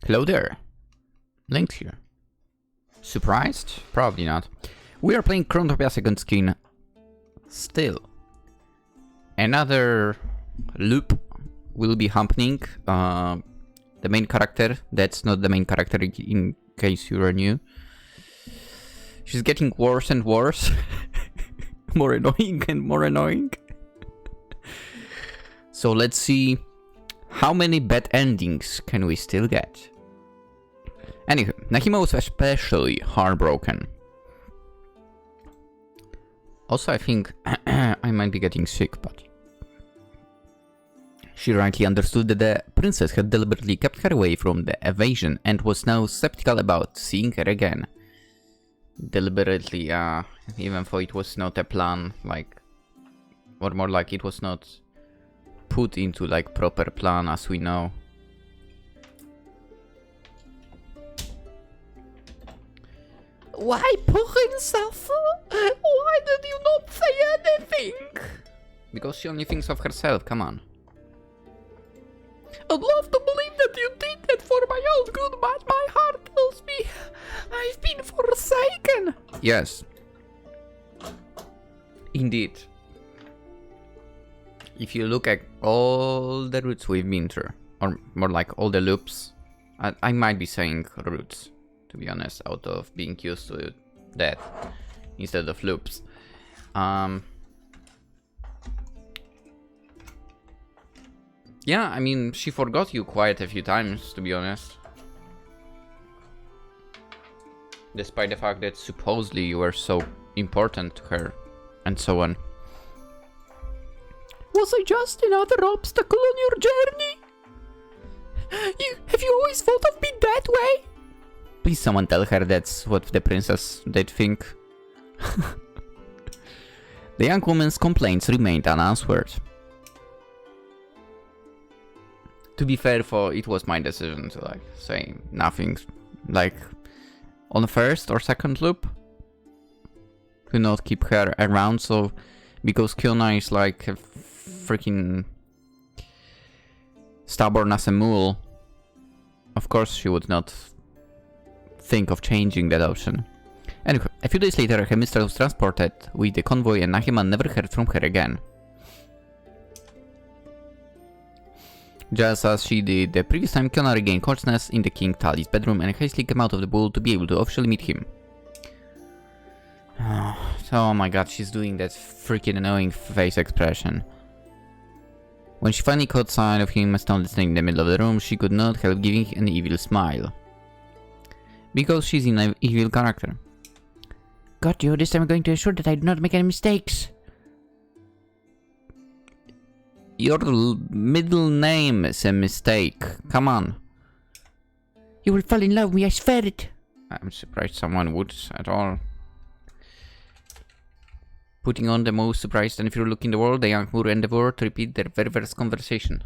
Hello there. Lynx here. Surprised? Probably not. We are playing Chronotopia second skin. Still. Another loop will be happening. The main character, that's not the main character in case you are new. She's getting worse and worse. More annoying and more annoying. So let's see how many bad endings can we still get. Anywho, Nahima was especially heartbroken. Also, I think I might be getting sick, but she rightly understood that the princess had deliberately kept her away from the evasion and was now skeptical about seeing her again. Deliberately, even though it was not a plan, like, or more like it was not put into like proper plan, as we know. Why, princess? Why did you not say anything? Because she only thinks of herself, come on. I'd love to believe that you did that for my own good, but my heart tells me I've been forsaken. Yes. Indeed. If you look at all the routes we've been through, or more like all the loops, I might be saying routes, to be honest, out of being used to that instead of loops. Yeah, I mean, she forgot you quite a few times, to be honest. Despite the fact that supposedly you were so important to her, and so on. Was I just another obstacle on your journey? Have you always thought of me that way? Please someone tell her that's what the princess did think. The young woman's complaints remained unanswered. To be fair, for it was my decision to like say nothing, like on the first or second loop, to not keep her around. So because Kionna is like a freaking stubborn as a mule, of course she would not think of changing that option. Anyway, a few days later, her mistress was transported with the convoy and Nahima never heard from her again. Just as she did the previous time, Kionna regained consciousness in the King Tali's bedroom and hastily came out of the pool to be able to officially meet him. Oh my god, she's doing that freaking annoying face expression. When she finally caught sight of him standing in the middle of the room, she could not help giving an evil smile. Because she's an evil character. Got you, this time I'm going to ensure that I do not make any mistakes. Your middle name is a mistake. Come on. You will fall in love with me, I swear it. I'm surprised someone would at all. Putting on the most surprised and fear look in the world, the young Moor endeavored to repeat their very first conversation.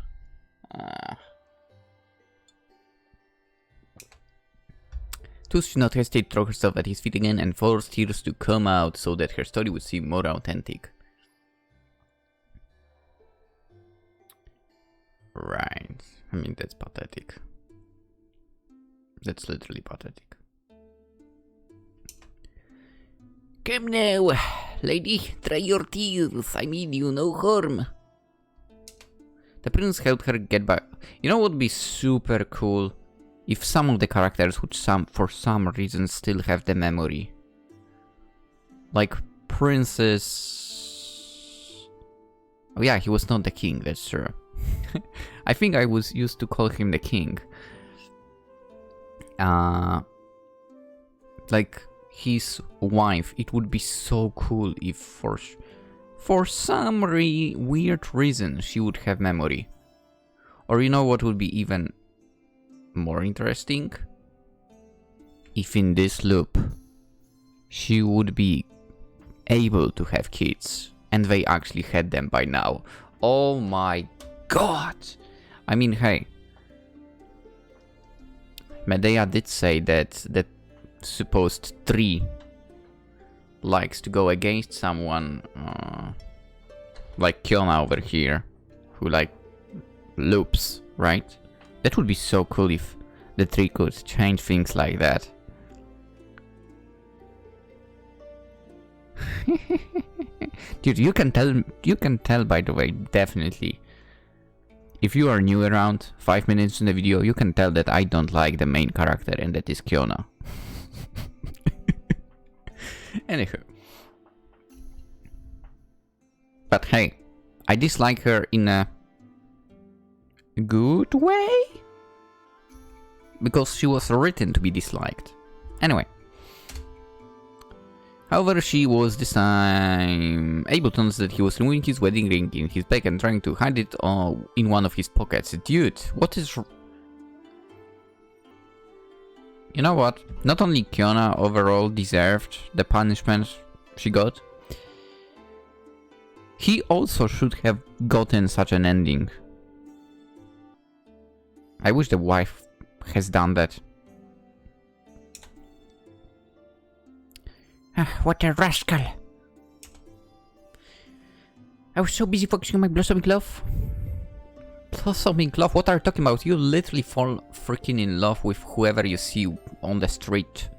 Tooth should not hesitate to throw herself at his feet again and force tears to come out so that her story would seem more authentic. Right. I mean, that's pathetic. That's literally pathetic. Come now, lady, dry your tears. I mean you no harm. The prince helped her get back. You know what would be super cool? If some of the characters would for some reason still have the memory. Like Princess... Oh yeah, he was not the king, that's true. I think I was used to call him the king. Like his wife, it would be so cool if for some weird reason she would have memory. Or you know what would be even more interesting? If in this loop she would be able to have kids and they actually had them by now. Oh my god! I mean, hey, Medea did say that the supposed tree likes to go against someone like Kionna over here, who like loops, right? That would be so cool if the tree could change things like that. Dude, you can tell by the way, definitely. If you are new around 5 minutes in the video, you can tell that I don't like the main character, and that is Kionna. Anywho. But hey, I dislike her in a good way? Because she was written to be disliked. Anyway. However, she was this time able to notice that he was removing his wedding ring in his bag and trying to hide it in one of his pockets. Dude, what is... You know what? Not only Kionna overall deserved the punishment she got, he also should have gotten such an ending. I wish the wife has done that. What a rascal! I was so busy focusing on my blossoming love. Blossoming love? What are you talking about? You literally fall freaking in love with whoever you see on the street.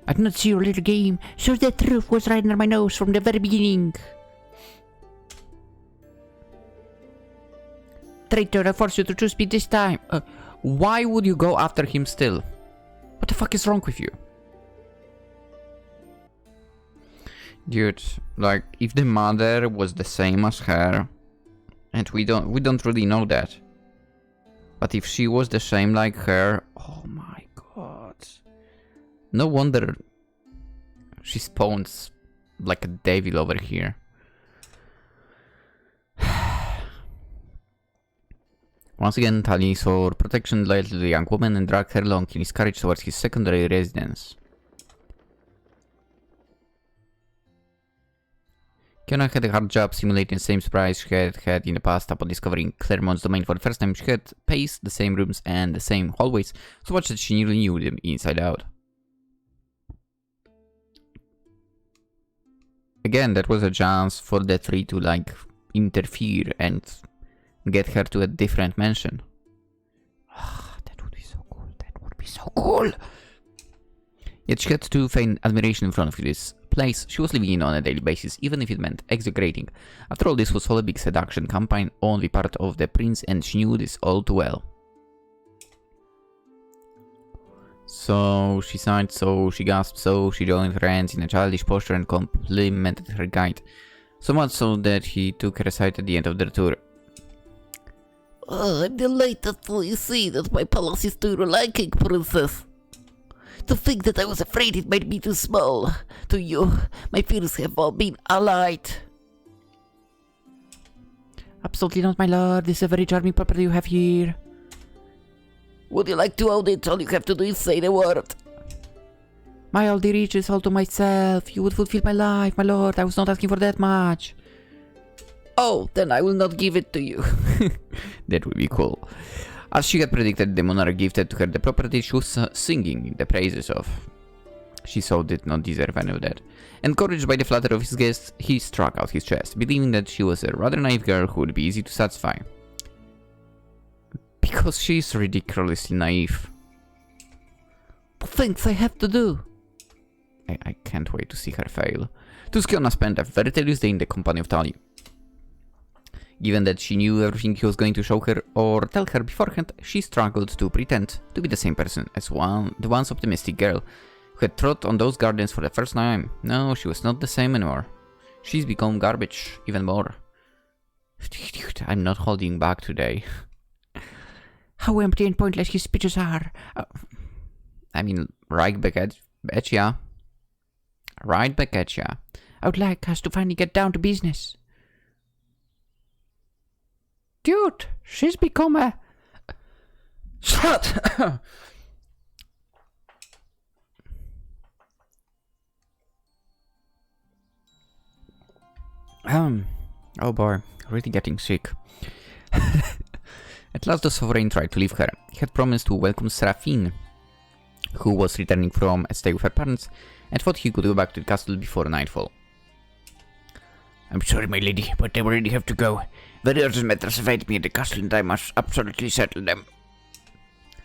I did not see your little game, so the truth was right under my nose from the very beginning. Traitor, I forced you to choose me this time. Why would you go after him still? What the fuck is wrong with you? Dude, like, if the mother was the same as her, and we don't really know that. But if she was the same like her, oh my god. No wonder she spawns like a devil over here. Once again, Tali saw protection loyalty to the young woman and dragged her along in his carriage towards his secondary residence. Kionna had a hard job simulating the same surprise she had had in the past upon discovering Claremont's domain for the first time. She had paced the same rooms and the same hallways so much that she nearly knew them inside out. Again, that was a chance for the three to like interfere and get her to a different mansion. That would be so cool. That would be so cool. Yet she had to feign admiration in front of this place she was living in on a daily basis, even if it meant exaggerating. After all, this was all a big seduction campaign on the part of the prince, and she knew this all too well. So she sighed, so she gasped, so she joined her hands in a childish posture and complimented her guide. So much so that he took her aside at the end of their tour. Oh, I'm delighted to see that my palace is to your liking, princess. To think that I was afraid it might be too small. To you, my fears have all been allied. Absolutely not, my lord. This is a very charming property you have here. Would you like to own it? All you have to do is say the word. My all the riches all to myself. You would fulfill my life, my lord. I was not asking for that much. Oh, then I will not give it to you. That would be cool. As she had predicted, the monarch gifted to her the property she was singing the praises of. She so did not deserve any of that. Encouraged by the flattery of his guests, he struck out his chest, believing that she was a rather naive girl who would be easy to satisfy. Because she is ridiculously naive. The things I have to do. I can't wait to see her fail. Thus Kionna spent a very tedious day in the company of Tali. Given that she knew everything he was going to show her or tell her beforehand, she struggled to pretend to be the same person as the once optimistic girl who had trod on those gardens for the first time. No, she was not the same anymore. She's become garbage, even more. Dude, I'm not holding back today. How empty and pointless his speeches are. I mean, right back at ya. Right back at ya. I would like us to finally get down to business. Dude, she's become a... Shut! Oh boy, really getting sick. At last the sovereign tried to leave her. He had promised to welcome Seraphine, who was returning from a stay with her parents, and thought he could go back to the castle before nightfall. I'm sorry, my lady, but I already have to go. Very urgent matters await me at the castle and I must absolutely settle them.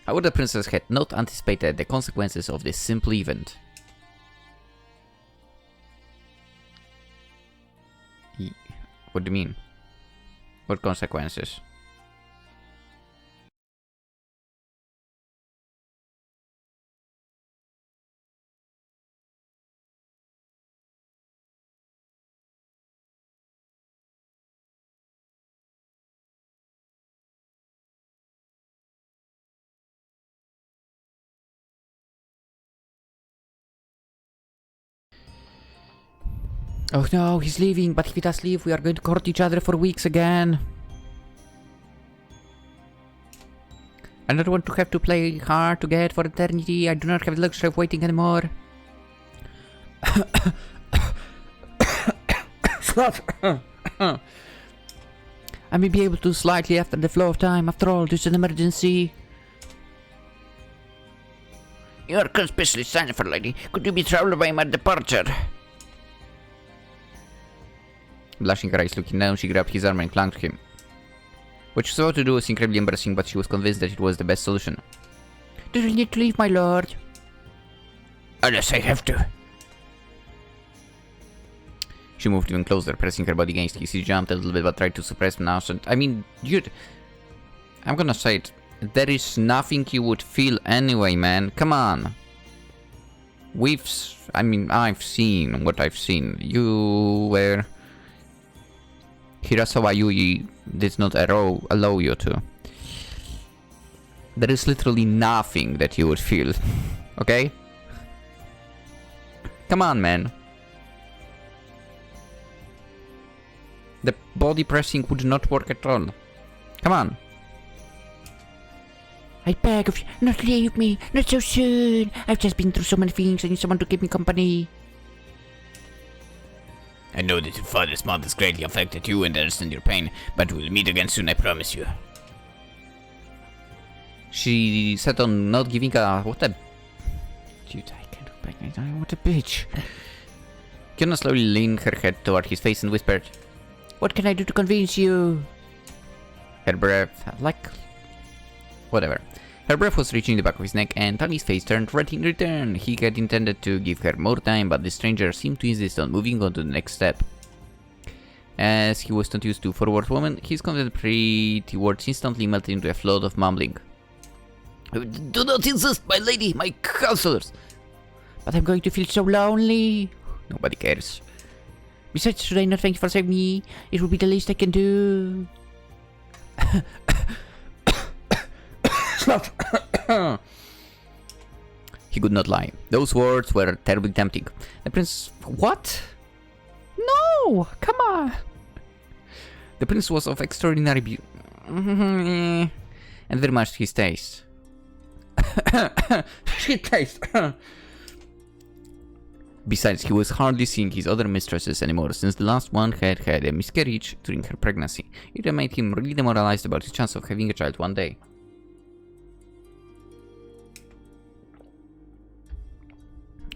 However, the princess had not anticipated the consequences of this simple event. What do you mean? What consequences? Oh no, he's leaving, but if he does leave, we are going to court each other for weeks again. I don't want to have to play hard to get for eternity. I do not have the luxury of waiting anymore. I may be able to slightly after the flow of time. After all, this is an emergency. You are conspicuously silent, fair lady. Could you be troubled by my departure? Blushing her eyes, looking down, she grabbed his arm and clung to him. What she was about to do was incredibly embarrassing, but she was convinced that it was the best solution. Do you need to leave, my lord? Unless I have to. She moved even closer, pressing her body against his. He jumped a little bit, but tried to suppress nausea. I mean, dude, I'm gonna say it. There is nothing you would feel anyway, man. Come on. I've seen what I've seen. You were... Hirasawa Yui did not allow you to. There is literally nothing that you would feel. Okay? Come on, man. The body pressing would not work at all. Come on. I beg of you, not leave me, not so soon. I've just been through so many things, I need someone to keep me company. I know that your father's mouth has greatly affected you and I understand your pain, but we'll meet again soon, I promise you. She set on not giving a... What a... Dude, I can't look back now. What a bitch. Kionna slowly leaned her head toward his face and whispered, "What can I do to convince you?" Her breath... Whatever. Her breath was reaching the back of his neck, and Tali's face turned red in return. He had intended to give her more time, but the stranger seemed to insist on moving on to the next step. As he was not used to forward women, his confident pretty words instantly melted into a flood of mumbling. Do not insist, my lady, my counselors. But I'm going to feel so lonely. Nobody cares. Besides, should I not thank you for saving me? It would be the least I can do. He could not lie. Those words were terribly tempting. The prince... What? No! Come on! The prince was of extraordinary beauty. And very much to his taste. His taste! Besides, he was hardly seeing his other mistresses anymore, since the last one had had a miscarriage during her pregnancy. It made him really demoralized about his chance of having a child one day.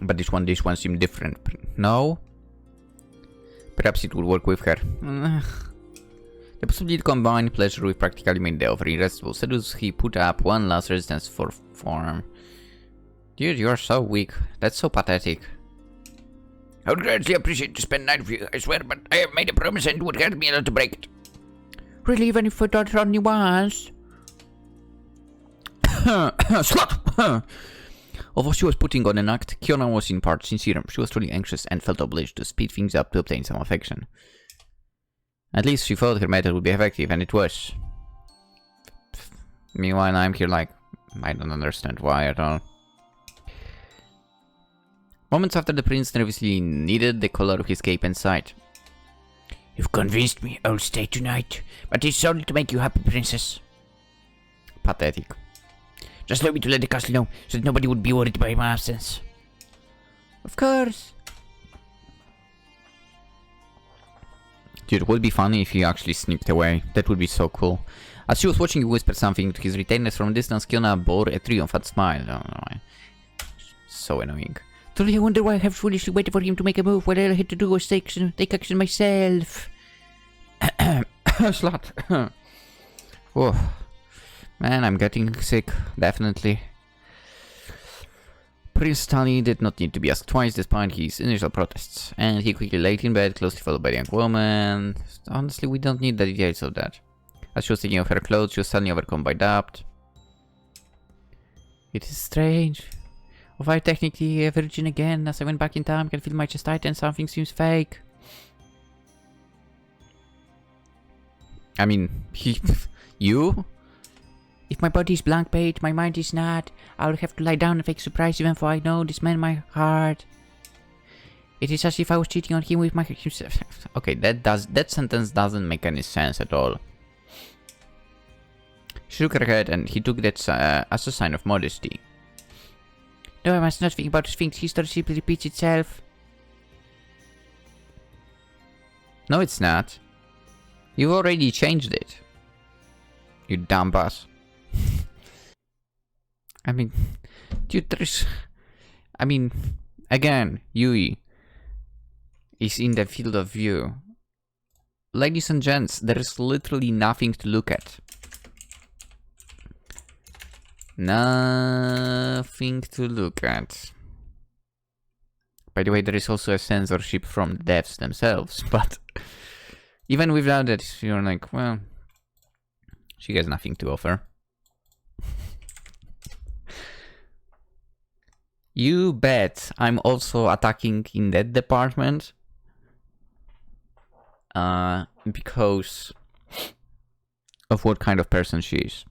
But this one seemed different. No? Perhaps it would work with her. The possibility to combine pleasure with practically made the offer irresistible. So he put up one last resistance for form. Dude, you are so weak. That's so pathetic. I would greatly appreciate to spend night with you, I swear, but I have made a promise and it would hurt me a lot to break it. Really, even if I thought only once? Slut! Although she was putting on an act, Kionna was in part sincere. She was truly anxious and felt obliged to speed things up to obtain some affection. At least she thought her method would be effective, and it was. Meanwhile, I'm here like, I don't understand why at all. Moments after the prince nervously kneaded the collar of his cape and sighed. You've convinced me, I'll stay tonight, but it's only to make you happy, princess. Pathetic. Just allow me to let the castle know, so that nobody would be worried by my absence. Of course. Dude, it would be funny if he actually sneaked away. That would be so cool. As she was watching, he whispered something to his retainers from a distance. Kionna bore a triumphant smile. I don't know why. So annoying. Truly, I wonder why I have foolishly waited for him to make a move. What all I had to do was take action myself. Slut. Oh. Man, I'm getting sick, definitely. Prince Stanley did not need to be asked twice despite his initial protests, and he quickly laid in bed, closely followed by the young woman. Honestly, we don't need the details of that. As she was taking off her clothes, she was suddenly overcome by doubt. It is strange. If I'm technically a virgin again, as I went back in time, I can feel my chest tighten, something seems fake. I mean, you? If my body is blank page, my mind is not. I'll have to lie down and fake surprise even though I know this man my heart. It is as if I was cheating on him with my... Okay, that sentence doesn't make any sense at all. She shook her head and he took that as a sign of modesty. No, I must not think about things. History simply repeats itself. No, it's not. You've already changed it. You dumb ass. I mean, dude, there's... I mean, again, Yui is in the field of view. Ladies and gents, there's literally nothing to look at. Nothing to look at. By the way, there is also a censorship from the devs themselves, but even without that, you're like, well, she has nothing to offer. You bet I'm also attacking in that department. Because of what kind of person she is.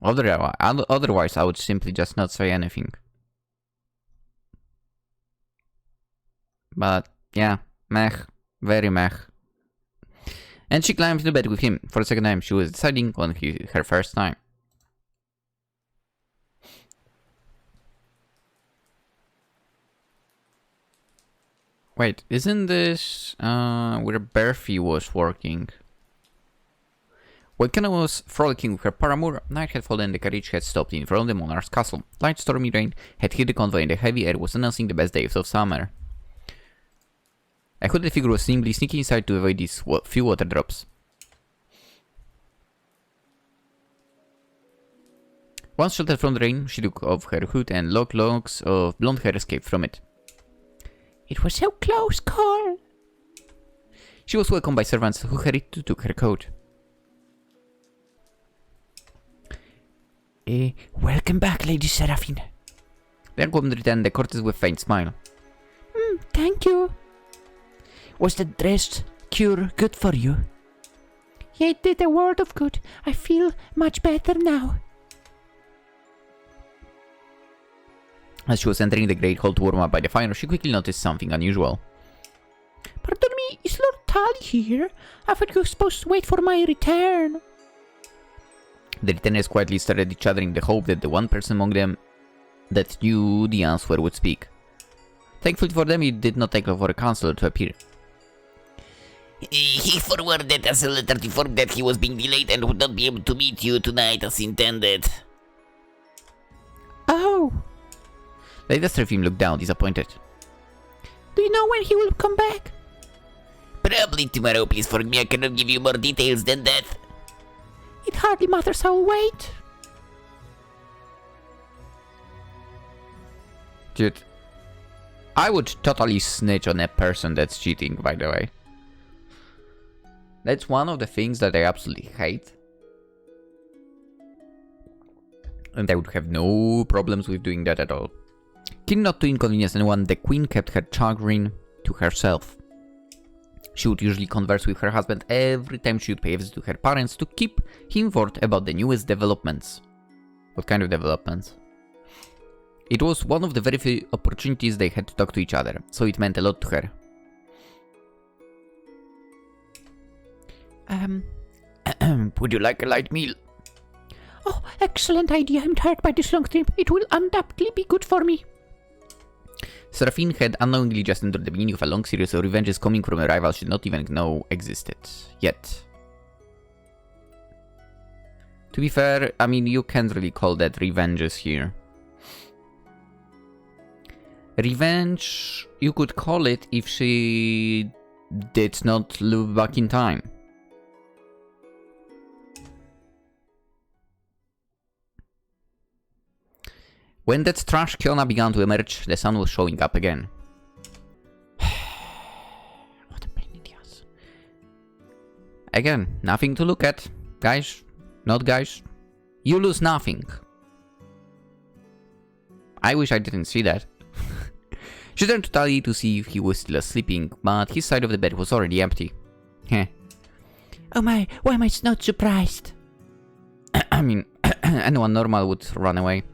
Otherwise, I would simply just not say anything. But, yeah, meh. Very meh. And she climbed into bed with him. For the second time, she was deciding on her first time. Wait, isn't this where Berthy was working? When Kionna was frolicking with her paramour, night had fallen and the carriage had stopped in front of the monarch's castle. Light stormy rain had hit the convoy and the heavy air was announcing the best days of summer. A hooded figure was nimbly sneaking inside to avoid these few water drops. Once sheltered from the rain, she took off her hood and locks of blonde hair escaped from it. It was so close, Cole. She was welcomed by servants who hurried to take her coat. Welcome back, Lady Seraphine. The young woman returned the courtesy with a faint smile. Thank you. Was the dress cure good for you? Yeah, it did a world of good. I feel much better now. As she was entering the great hall to warm up by the fire, she quickly noticed something unusual. Pardon me, is Lord Tali here? I thought you were supposed to wait for my return. The retainers quietly stared at each other in the hope that the one person among them that knew the answer would speak. Thankfully for them, it did not take long for a counselor to appear. He forwarded us a letter to inform that he was being delayed and would not be able to meet you tonight as intended. Oh. Lady Seraphine looked down, disappointed. Do you know when he will come back? Probably tomorrow, please forgive me, I cannot give you more details than that. It hardly matters, I will wait. Dude, I would totally snitch on a person that's cheating, by the way. That's one of the things that I absolutely hate. And I would have no problems with doing that at all. Keen not to inconvenience anyone, the queen kept her chagrin to herself. She would usually converse with her husband every time she would pay a visit to her parents to keep him informed about the newest developments. What kind of developments? It was one of the very few opportunities they had to talk to each other, so it meant a lot to her. Would you like a light meal? Oh, excellent idea. I'm tired by this long trip. It will undoubtedly be good for me. Seraphine had unknowingly just entered the beginning of a long series of revenges coming from a rival she did not even know existed. Yet. To be fair, I mean, you can't really call that revenges here. Revenge, you could call it if she did not look back in time. When that trash Kionna began to emerge, the sun was showing up again. What a pain in the ass. Again, nothing to look at. Guys, not guys. You lose nothing. I wish I didn't see that. She turned to Tali to see if he was still sleeping, but his side of the bed was already empty. Heh. Oh my, why am I not surprised? I mean, anyone normal would run away.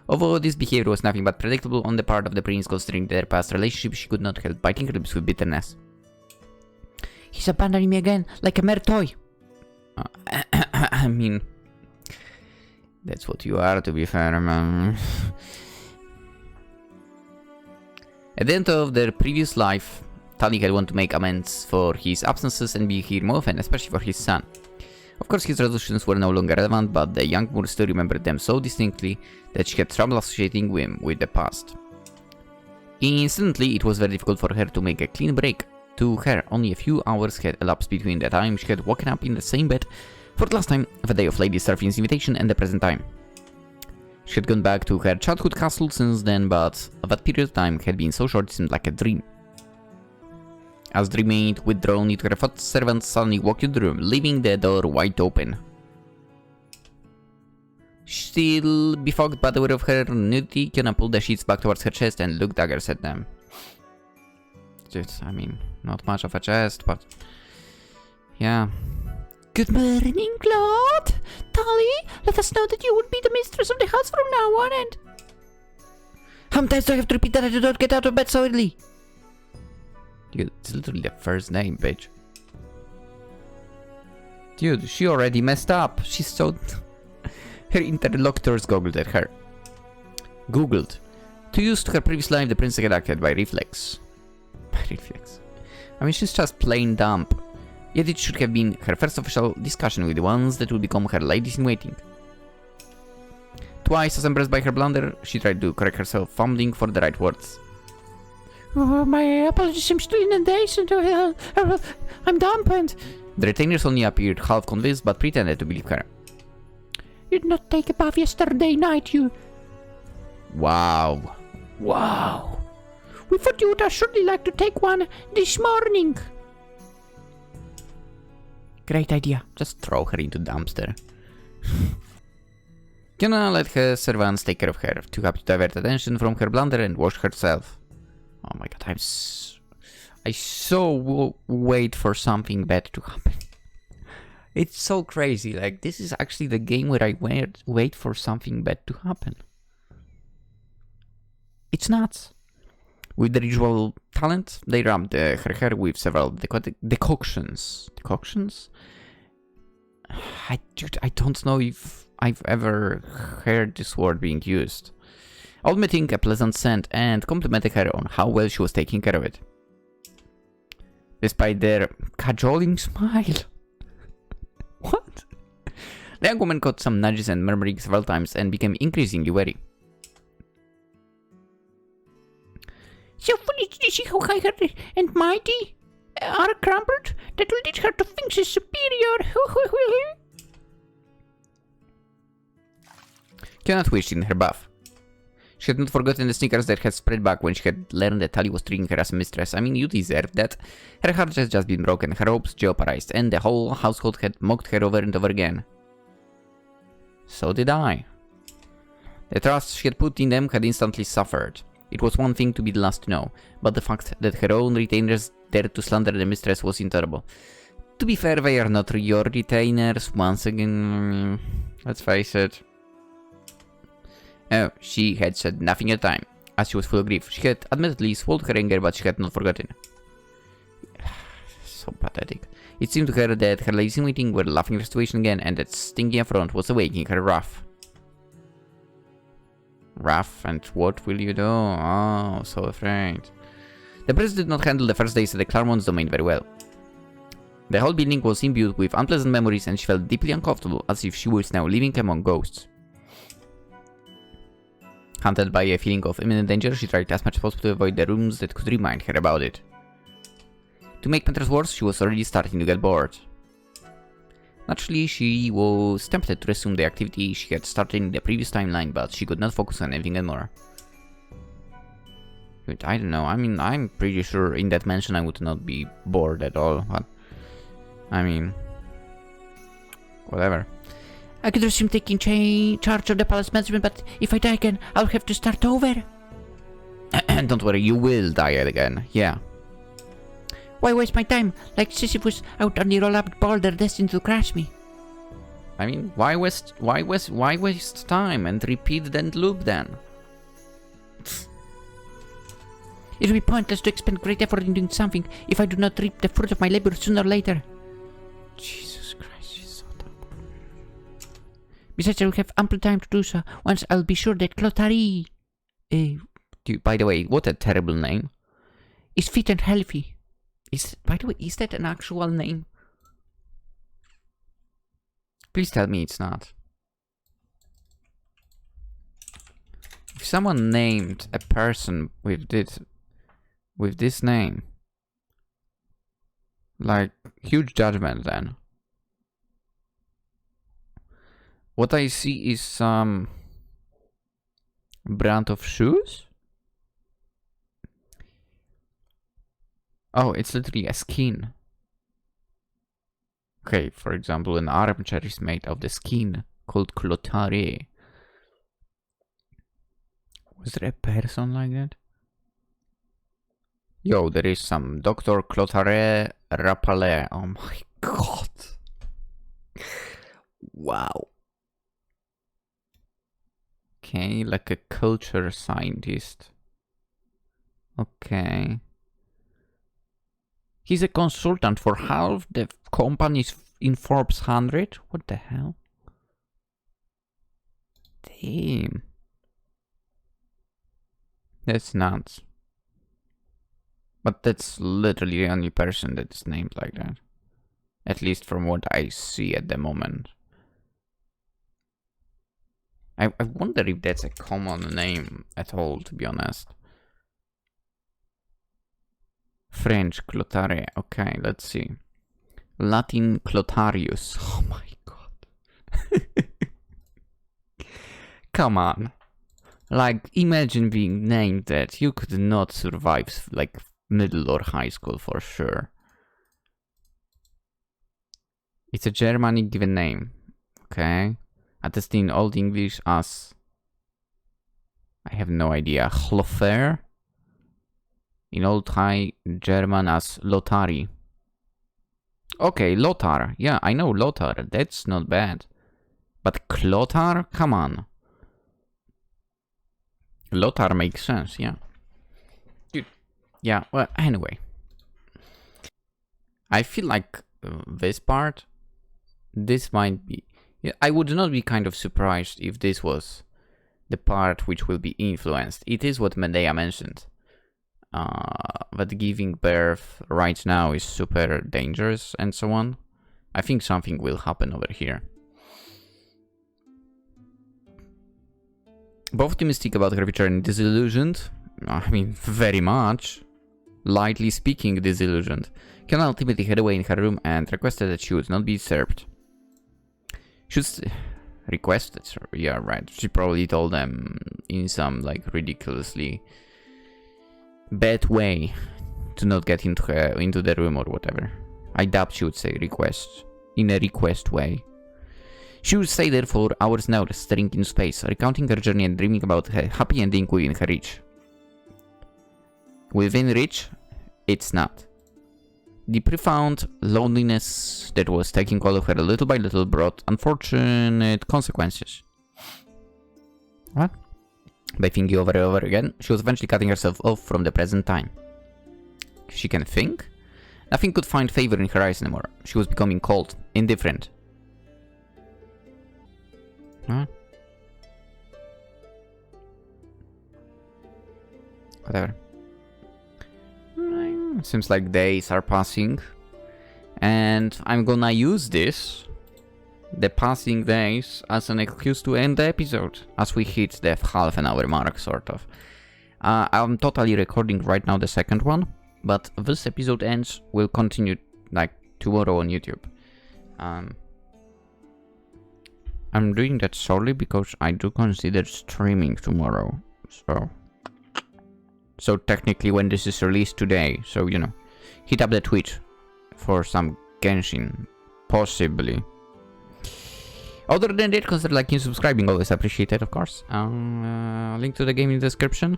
Although this behavior was nothing but predictable on the part of the prince, considering their past relationship, she could not help biting her lips with bitterness. He's abandoning me again, like a mere toy. I mean, that's what you are, to be fair, man. At the end of their previous life, Tali had wanted to make amends for his absences and be here more often, especially for his son. Of course, his resolutions were no longer relevant, but the young Moor still remembered them so distinctly that she had trouble associating him with the past. Instantly, it was very difficult for her to make a clean break. To her, only a few hours had elapsed between the time she had woken up in the same bed for the last time, the day of Lady Starfield's invitation, and the present time. She had gone back to her childhood castle since then, but that period of time had been so short it seemed like a dream. As the remained withdrawn into her thoughts, servants suddenly walked into the room, leaving the door wide open. Still befogged but aware of her nudity, Kionna pulled the sheets back towards her chest and looked daggers at them. Just, I mean, not much of a chest, but... yeah. Good morning, Lord. Tali, let us know that you would be the mistress of the house from now on, and... How many times do I have to repeat that I do not get out of bed so early? Dude, it's literally the first name, bitch. Dude, she already messed up. She's so... Her interlocutors goggled at her. Googled. To use to her previous life, the princess had acted by reflex. By reflex. I mean, she's just plain dumb. Yet it should have been her first official discussion with the ones that would become her ladies-in-waiting. Twice, as embarrassed by her blunder, she tried to correct herself, fumbling for the right words. Oh, my apologies, I'm still in a daze and I'm dumb and... The retainers only appeared half convinced but pretended to believe her. You did not take a bath yesterday night, you... Wow. Wow. We thought you would surely like to take one this morning. Great idea. Just throw her into dumpster. Kionna let her servants take care of her, too happy to divert attention from her blunder and wash herself. Oh my god, I so wait for something bad to happen. It's so crazy, like this is actually the game where I wait for something bad to happen. It's nuts. With the usual talent, they rubbed her hair with several decoctions. Decoctions? I don't know if I've ever heard this word being used. Admitting a pleasant scent and complimenting her on how well she was taking care of it. Despite their cajoling smile. What? The young woman caught some nudges and murmuring several times and became increasingly wary. So foolish to see how high and mighty are crumbled, that will teach her to think she's superior. Kionna twitched in her bath. She had not forgotten the sneakers that had spread back when she had learned that Tali was treating her as a mistress. I mean, you deserved that. Her heart had just been broken, her hopes jeopardized, and the whole household had mocked her over and over again. So did I. The trust she had put in them had instantly suffered. It was one thing to be the last to know, but the fact that her own retainers dared to slander the mistress was intolerable. To be fair, they are not your retainers, once again, let's face it. Oh, she had said nothing at the time, as she was full of grief. She had admittedly swallowed her anger, but she had not forgotten. So pathetic. It seemed to her that her ladies in waiting were laughing at the situation again, and that stingy affront was awakening her wrath. Wrath, and what will you do? Oh, so afraid. The princess did not handle the first days at the Claremont's domain very well. The whole building was imbued with unpleasant memories, and she felt deeply uncomfortable, as if she was now living among ghosts. Haunted by a feeling of imminent danger, she tried as much as possible to avoid the rooms that could remind her about it. To make matters worse, she was already starting to get bored. Naturally, she was tempted to resume the activity she had started in the previous timeline, but she could not focus on anything anymore. But I don't know, I mean, I'm pretty sure in that mansion I would not be bored at all, but... I mean... whatever. I could resume taking charge of the palace management, but if I die again, I'll have to start over. Don't worry, you will die again, yeah. Why waste my time, like Sisyphus out on the roll-up boulder destined to crash me? I mean, why waste time and repeat and loop then? It will be pointless to expend great effort in doing something if I do not reap the fruit of my labor sooner or later. Jesus Christ, she's so dumb. Besides, I will have ample time to do so once I'll be sure that Clotari... by the way, what a terrible name. ...is fit and healthy. By the way, is that an actual name? Please tell me it's not. If someone named a person with this name, like, huge judgment then. What I see is some brand of shoes? Oh, it's literally a skin. Okay, for example, an armchair is made of the skin called Clotare. Was there a person like that? Yo, there is some Dr. Clotare Rapale. Oh my god. Wow. Okay, like a culture scientist. Okay. He's a consultant for half the companies in Forbes 100? What the hell? Damn. That's nuts. But that's literally the only person that is named like that. At least from what I see at the moment. I wonder if that's a common name at all, to be honest. French Clotare. Okay, let's see. Latin Clotarius. Oh my god. Come on. Like, imagine being named that. You could not survive, like, middle or high school for sure. It's a Germanic given name. Okay. Attested in Old English as... I have no idea. Hlofer. In Old High German as Lothari. Okay, Lothar. Yeah, I know Lothar. That's not bad. But Clothar? Come on. Lothar makes sense, yeah. Dude. Yeah, well, anyway. I feel like this part, this might be... Yeah, I would not be kind of surprised if this was the part which will be influenced. It is what Medea mentioned. That giving birth right now is super dangerous and so on. I think something will happen over here. Both optimistic about her future and disillusioned. I mean, very much. Lightly speaking, disillusioned. Kionna ultimately headed away in her room and requested that she would not be disturbed. She requested, yeah, right. She probably told them in some, like, ridiculously bad way to not get into the room or whatever. I doubt she would say request in a request way. She would stay there for hours now, staring into space, recounting her journey and dreaming about her happy ending within her reach. Within reach, it's not. The profound loneliness that was taking hold of her little by little brought unfortunate consequences. What? By thinking over and over again, she was eventually cutting herself off from the present time. She can think? Nothing could find favor in her eyes anymore. She was becoming cold, indifferent. Huh? Whatever. Seems like days are passing. And I'm gonna use this, the passing days, as an excuse to end the episode. As we hit the half an hour mark, sort of. I'm totally recording right now the second one. But this episode ends, we'll continue like tomorrow on YouTube. I'm doing that solely because I do consider streaming tomorrow. So technically when this is released today, so you know, hit up the Twitch for some Genshin, possibly. Other than that, consider liking and subscribing, always appreciated, of course. Link to the game in the description.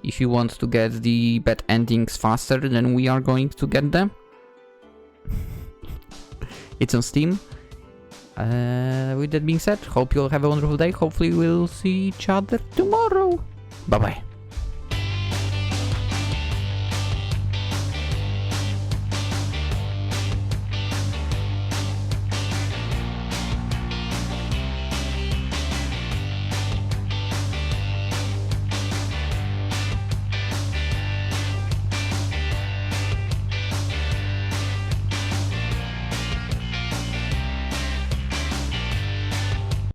If you want to get the bad endings faster than we are going to get them. It's on Steam. With that being said, hope you all have a wonderful day. Hopefully we'll see each other tomorrow. Bye bye.